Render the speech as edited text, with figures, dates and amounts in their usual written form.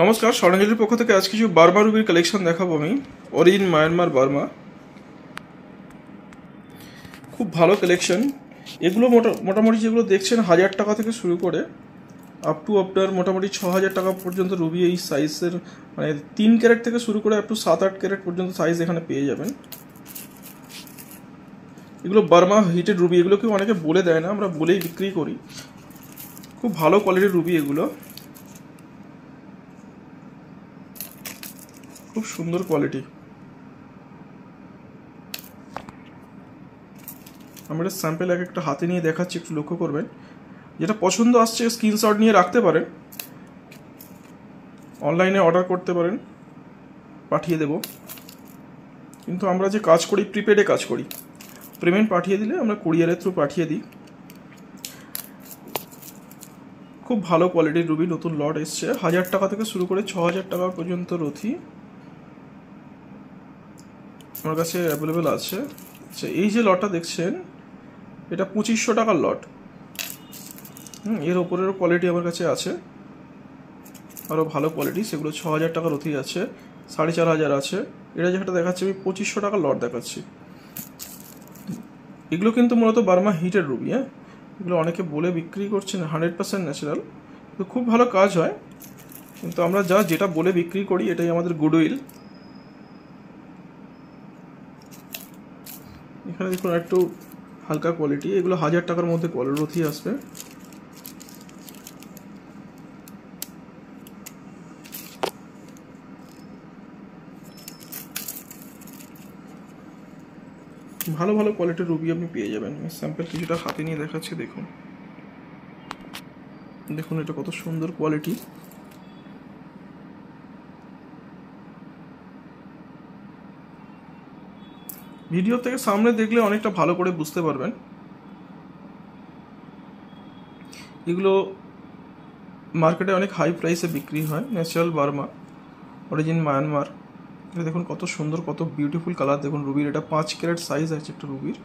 নমস্কার, স্বর্ণাঞ্জলির পক্ষ থেকে আজ কিছু বার্মা রুবির কালেকশন দেখাবো আমি। অরিজিন মায়ানমার বার্মা, খুব ভালো কালেকশন। এগুলো মোটামুটি যেগুলো দেখছেন 1000 টাকা থেকে শুরু করে আপ টু আপনার মোটামুটি 6000 টাকা পর্যন্ত রুবি এই সাইজের, মানে 3 ক্যারেট থেকে শুরু করে আপ টু 7-8 ক্যারেট পর্যন্ত সাইজ এখানে পেয়ে যাবেন। এগুলো বার্মা হিটেড রুবি, এগুলো কেউ অনেকে বলে দেয় না, আমরা বলেই বিক্রি করি। খুব ভালো কোয়ালিটির রুবি এগুলো, খুব সুন্দর কোয়ালিটি। আমরা স্যাম্পেল এক একটা হাতে নিয়ে দেখাচ্ছি, একটু লক্ষ্য করবেন। যেটা পছন্দ আসছে স্ক্রিনশট নিয়ে রাখতে পারেন, অনলাইনে অর্ডার করতে পারেন, পাঠিয়ে দেব। কিন্তু আমরা যে কাজ করি প্রিপেডে কাজ করি, পেমেন্ট পাঠিয়ে দিলে আমরা কুরিয়ারের থ্রু পাঠিয়ে দিই। খুব ভালো কোয়ালিটির রুবি, নতুন লট এসছে। 1000 টাকা থেকে শুরু করে 6000 টাকা পর্যন্ত রথি আমার কাছে অ্যাভেলেবেল আছে। আচ্ছা, এই যে লটটা দেখছেন এটা 2500 টাকার লট। এর ওপরেরও কোয়ালিটি আমার কাছে আছে, আরও ভালো কোয়ালিটি, সেগুলো 6000 টাকার রথি আছে, 4500 আছে। এটা যেটা দেখাচ্ছি আমি 2500 টাকার লট দেখাচ্ছি। এগুলো কিন্তু মূলত বার্মা হিটের রুবি। এগুলো অনেকে বলে বিক্রি করছেন 100% ন্যাচারাল, তো খুব ভালো কাজ হয়। কিন্তু আমরা যেটা বলে বিক্রি করি এটাই আমাদের গুডউইল। এখানে দেখুন একটু হালকা কোয়ালিটি, এগুলো 1000 টাকার মধ্যে রথি আসবে। ভালো ভালো কোয়ালিটির রুবি আপনি পেয়ে যাবেন। স্যাম্পল কিছুটা হাতে নিয়ে দেখাচ্ছি, দেখুন দেখুন এটা কত সুন্দর কোয়ালিটি। ভিডিও থেকে সামনে দেখলে অনেকটা ভালো করে বুঝতে পারবেন। এগুলো মার্কেটে অনেক হাই প্রাইসে বিক্রি হয়। Natural Burma, origin Myanmar. এটা দেখুন কত সুন্দর, কত বিউটিফুল কালার। দেখুন রুবির এটা 5 ক্যারেট সাইজ আছে একটা রুবির।